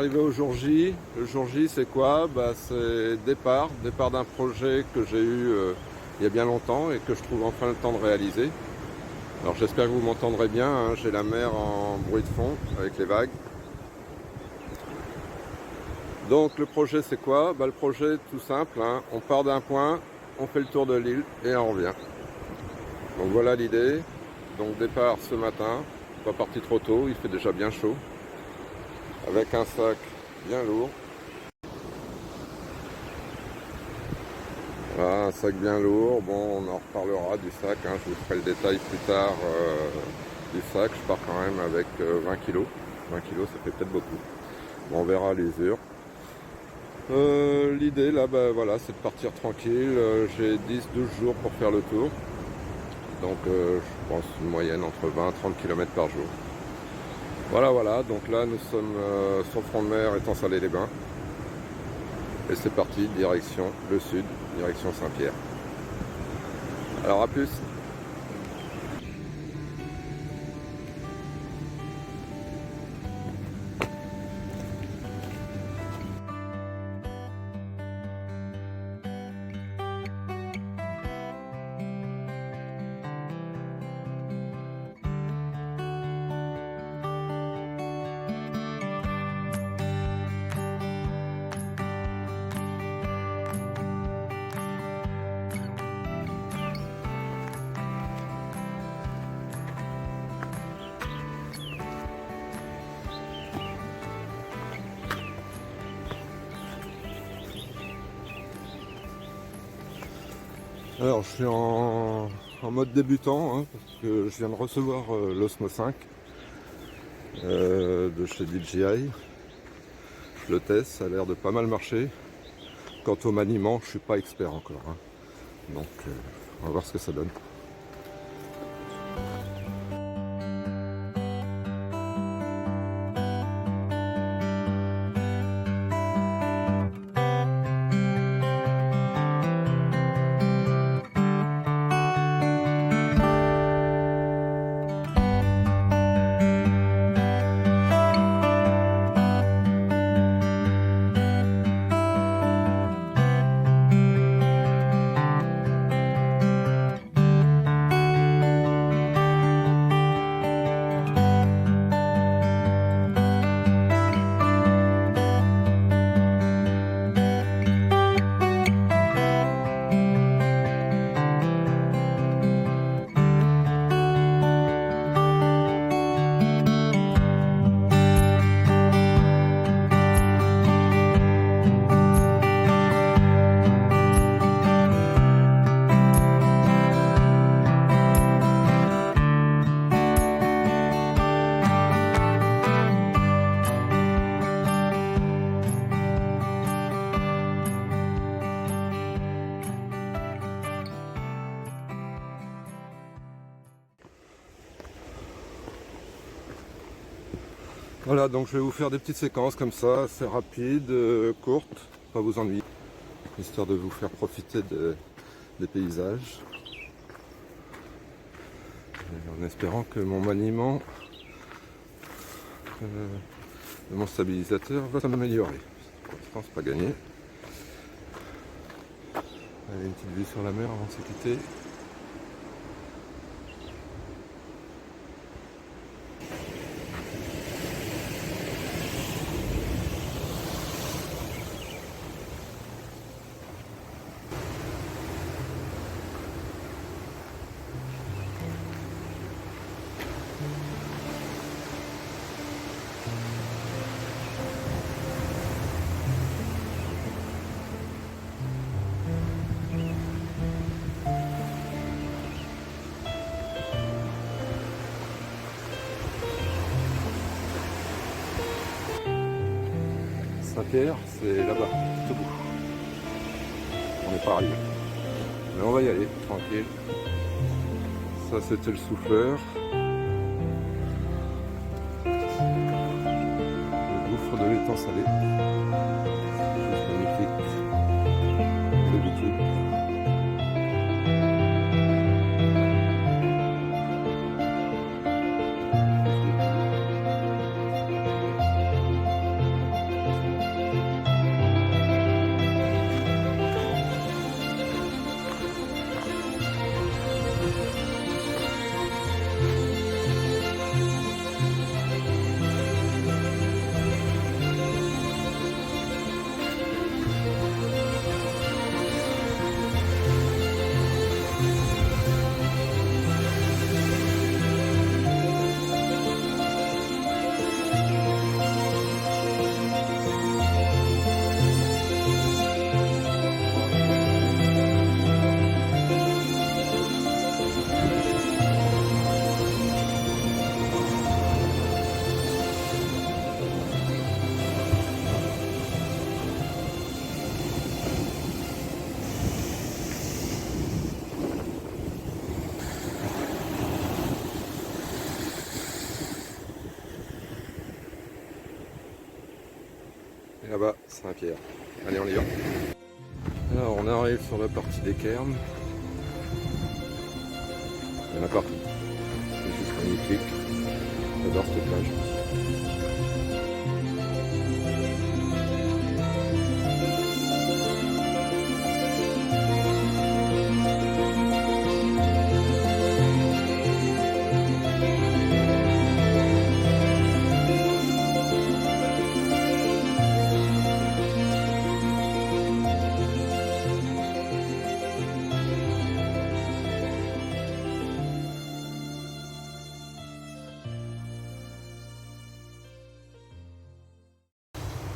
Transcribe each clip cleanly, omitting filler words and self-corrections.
arrivé au jour J. Le jour J, c'est quoi? C'est départ d'un projet que j'ai eu il y a bien longtemps et que je trouve enfin le temps de réaliser. Alors j'espère que vous m'entendrez bien, hein. J'ai la mer en bruit de fond avec les vagues. Donc le projet c'est quoi? Le projet tout simple, hein. On part d'un point, on fait le tour de l'île et on revient. Donc voilà l'idée. Donc départ ce matin, pas parti trop tôt, il fait déjà bien chaud. Avec un sac bien lourd. Voilà, un sac bien lourd. Bon, on en reparlera du sac, hein. Je vous ferai le détail plus tard du sac. Je pars quand même avec 20 kilos. 20 kilos, ça fait peut-être beaucoup. Bon, on verra à l'usure. L'idée là, voilà, c'est de partir tranquille. J'ai 10-12 jours pour faire le tour. Donc je pense une moyenne entre 20 et 30 km par jour. Voilà, donc là nous sommes sur le front de mer étant Salé-les-Bains. Et c'est parti, direction le sud, direction Saint-Pierre. Alors à plus. Alors je suis en mode débutant, hein, parce que je viens de recevoir l'Osmo 5 de chez DJI. Je le teste, ça a l'air de pas mal marcher. Quant au maniement, je suis pas expert encore, hein. Donc on va voir ce que ça donne. Voilà, donc je vais vous faire des petites séquences comme ça, assez rapides, courtes, pas vous ennuyer, histoire de vous faire profiter des paysages. Et en espérant que mon maniement de mon stabilisateur va s'améliorer. Pour l'instant, c'est pas gagné. Allez, une petite vue sur la mer avant de se quitter. Saint-Pierre, c'est là-bas, tout au bout. On n'est pas arrivé. Mais on va y aller, tranquille. Ça, c'était le souffleur. Le gouffre de l'étang salé. Juste magnifique. D'habitude. Saint-Pierre. Allez, on y va. Alors, on arrive sur la partie des cairns. Il y en a partout. C'est juste magnifique. J'adore cette plage.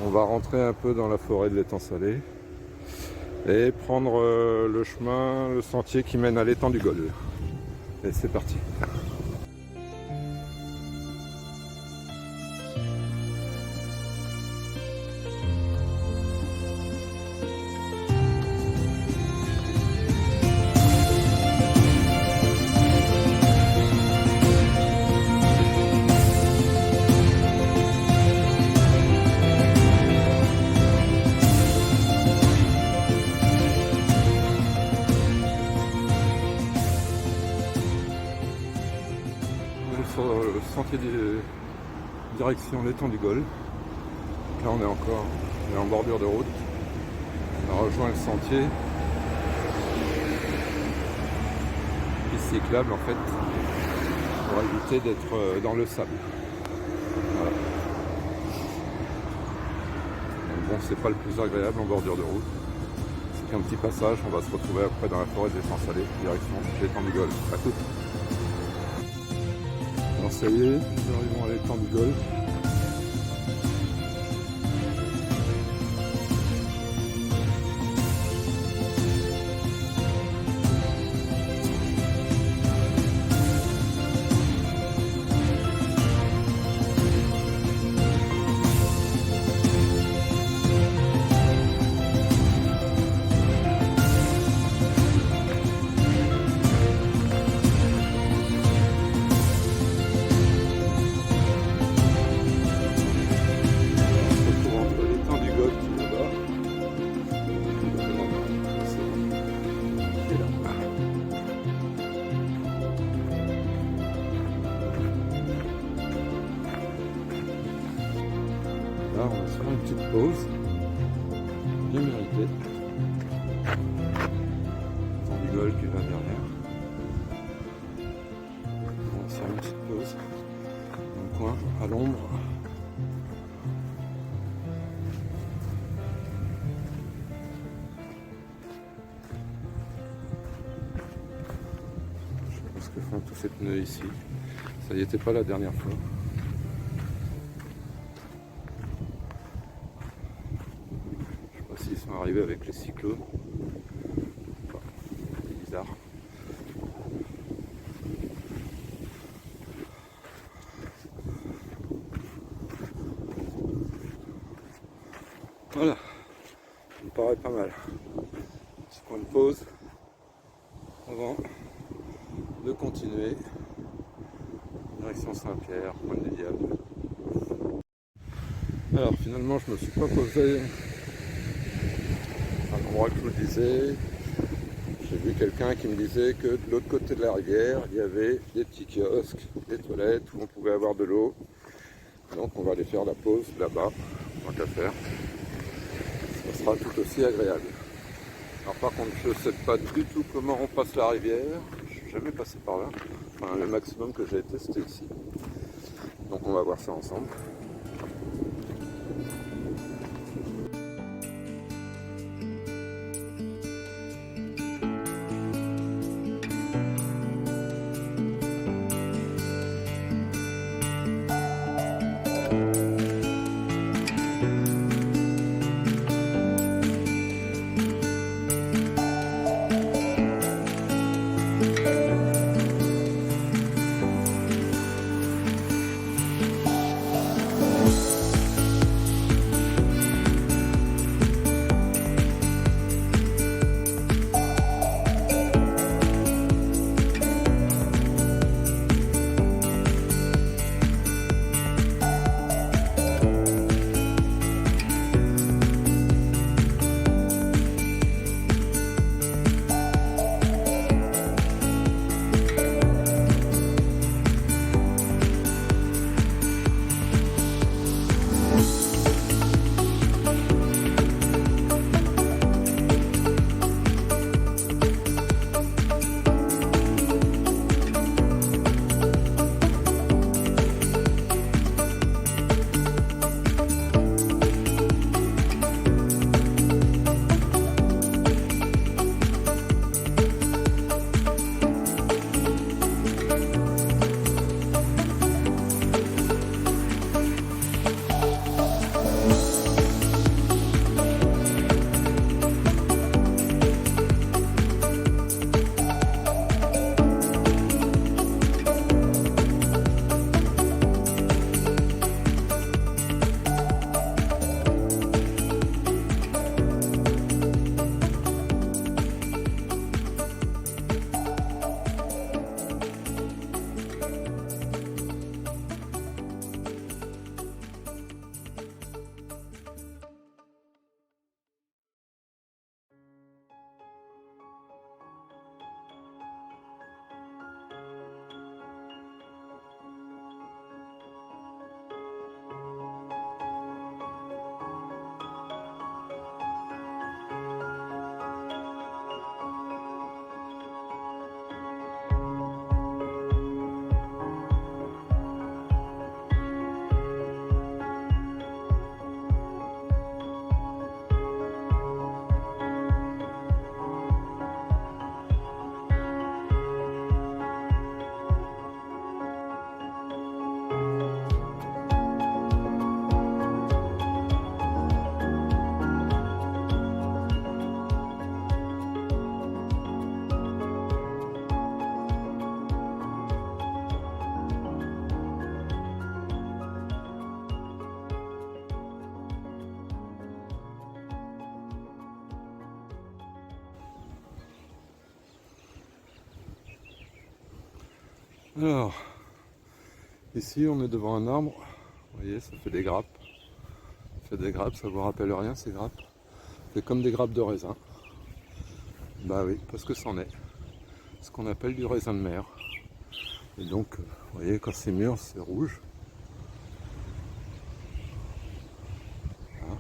On va rentrer un peu dans la forêt de l'étang salé et prendre le sentier qui mène à l'étang du Gol. Et c'est parti. Sur le sentier direction l'étang du Gol. Là on est en bordure de route. On a rejoint le sentier. Piste cyclable en fait pour éviter d'être dans le sable. Voilà. Donc bon, c'est pas le plus agréable en bordure de route. C'est qu'un petit passage, on va se retrouver après dans la forêt de l'étang salé, direction l'étang du Gol. À tout. Alors ça y est, nous arrivons à l'étang du Gol. Là, on va se faire une petite pause, bien méritée. L'étang du Gol qui va derrière. On va se faire une petite pause dans le coin, à l'ombre. Je pense que font tous ces pneus ici. Ça y était pas la dernière fois. Ils sont arrivés avec les cyclones. C'est bizarre. Voilà, ça me paraît pas mal. Petit point de pause avant de continuer. Direction Saint-Pierre, Pointe des Diables. Alors finalement je me suis pas posé à l'endroit que je vous le disais. J'ai vu quelqu'un qui me disait que de l'autre côté de la rivière, il y avait des petits kiosques, des toilettes où on pouvait avoir de l'eau. Donc on va aller faire la pause là-bas, tant qu'à faire. Ça sera tout aussi agréable. Alors par contre, je ne sais pas du tout comment on passe la rivière. Je ne suis jamais passé par là. Enfin, le maximum que j'ai été, c'était ici. Donc on va voir ça ensemble. Alors, ici on est devant un arbre, vous voyez, ça fait des grappes. Ça fait des grappes, ça vous rappelle rien ces grappes? C'est comme des grappes de raisin. Bah oui, parce que c'en est. Ce qu'on appelle du raisin de mer. Et donc, vous voyez, quand c'est mûr, c'est rouge. Voilà.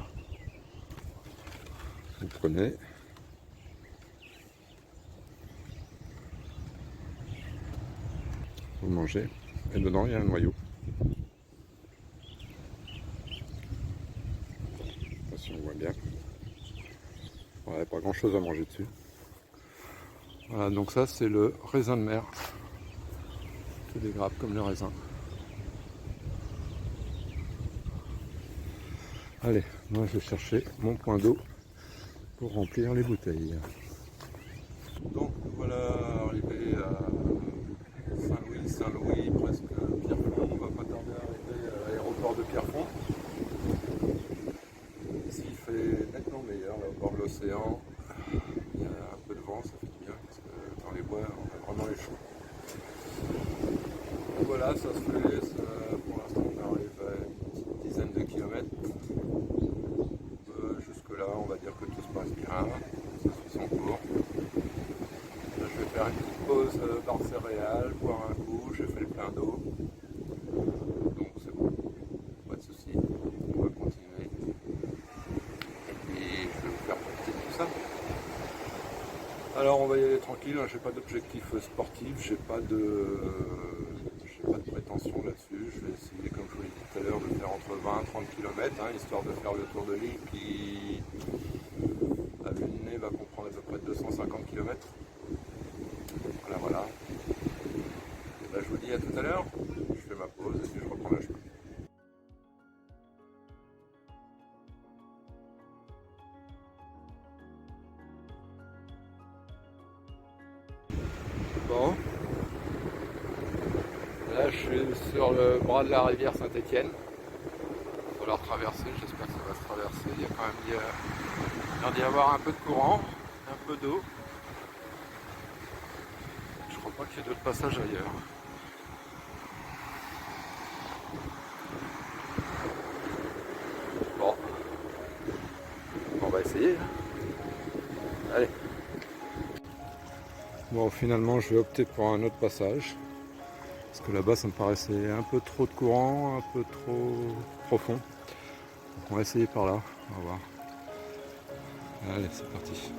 Vous prenez. Vous mangez. Et dedans, il y a un noyau. Si on voit bien. Ouais, pas grand chose à manger dessus. Voilà, donc ça c'est le raisin de mer. C'est des grappes comme le raisin. Allez, moi je vais chercher mon point d'eau pour remplir les bouteilles. Donc voilà, arrivé à Saint-Louis, presque Pierrefonds. On va pas tarder à arriver à l'aéroport de Pierrefonds. Ici il fait nettement meilleur, là, au bord de l'océan. Il y a un peu de vent, ça fait du bien, parce que dans les bois on a vraiment les chaud. Donc voilà, ça se fait, pour l'instant on arrive à une petite dizaine de kilomètres. Jusque là on va dire que tout se passe bien, ça suit son cours. Là, je vais faire une petite pause bar céréales, boire un coup, j'ai fait le plein d'eau. Donc c'est bon, pas de soucis, on va continuer. Et puis je vais vous faire profiter de tout ça. Alors on va y aller tranquille, hein, j'ai pas d'objectif sportif, j'ai pas de prétention là-dessus. Je vais essayer, comme je vous l'ai dit tout à l'heure, de faire entre 20 et 30 km, hein, histoire de faire le tour de l'île qui, à vue de nez, va comprendre à peu près 250 km. Voilà. Et ben, je vous dis à tout à l'heure, je fais ma pause et puis je reprends la chemin. Bon, là je suis sur le bras de la rivière Saint-Étienne. Il va falloir traverser, j'espère que ça va se traverser. Il y a quand même l'air d'y avoir un peu de courant, un peu d'eau. Je crois pas qu'il y ait d'autres passages ailleurs. Bon, on va essayer. Allez. Bon, finalement, je vais opter pour un autre passage. Parce que là-bas, ça me paraissait un peu trop de courant, un peu trop profond. Donc on va essayer par là, on va voir. Allez, c'est parti.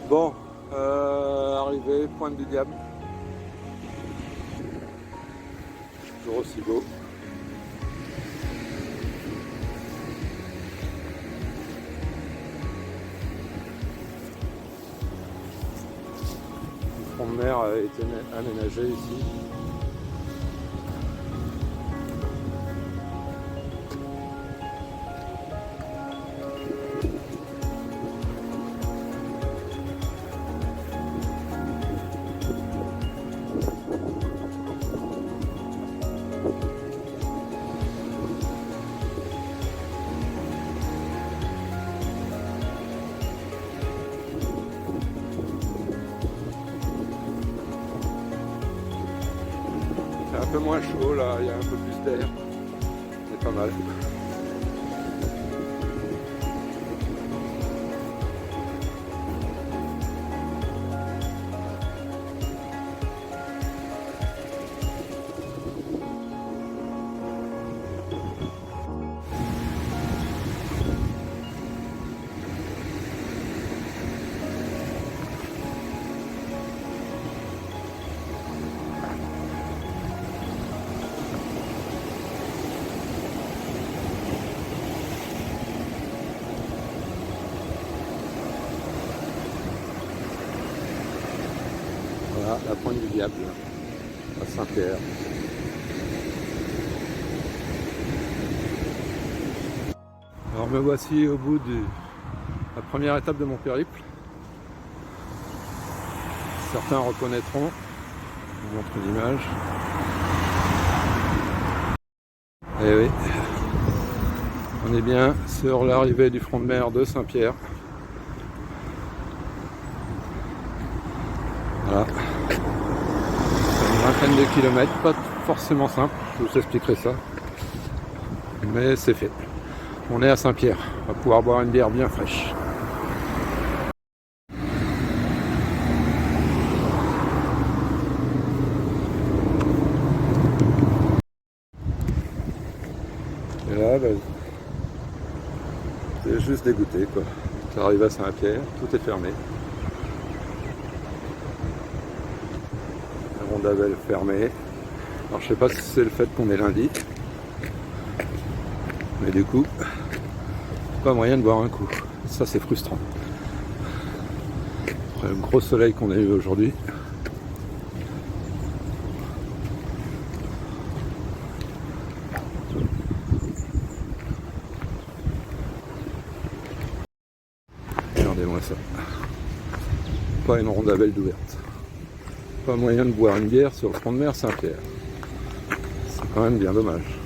Bon, arrivé, Pointe du Diable. Toujours aussi beau. Le front de mer a été aménagé ici. C'est un peu moins chaud là, il y a un peu plus d'air. C'est pas mal. Voilà, la Pointe du Diable, à Saint-Pierre. Alors me voici au bout de la première étape de mon périple. Certains reconnaîtront, je vous montre une image. Eh oui, On est bien sur l'arrivée du front de mer de Saint-Pierre. Voilà. Une vingtaine de kilomètres, pas forcément simple, je vous expliquerai ça. Mais c'est fait. On est à Saint-Pierre, on va pouvoir boire une bière bien fraîche. Et là, c'est juste dégoûté quoi. J'arrive à Saint-Pierre, tout est fermé. La Rondavelle fermée. Alors je sais pas si c'est le fait qu'on est lundi. Mais du coup, pas moyen de boire un coup. Ça c'est frustrant. Après le gros soleil qu'on a eu aujourd'hui. Regardez-moi ça. Pas une rondavelle d'ouverte. Pas moyen de boire une bière sur le front de mer Saint-Pierre. C'est quand même bien dommage.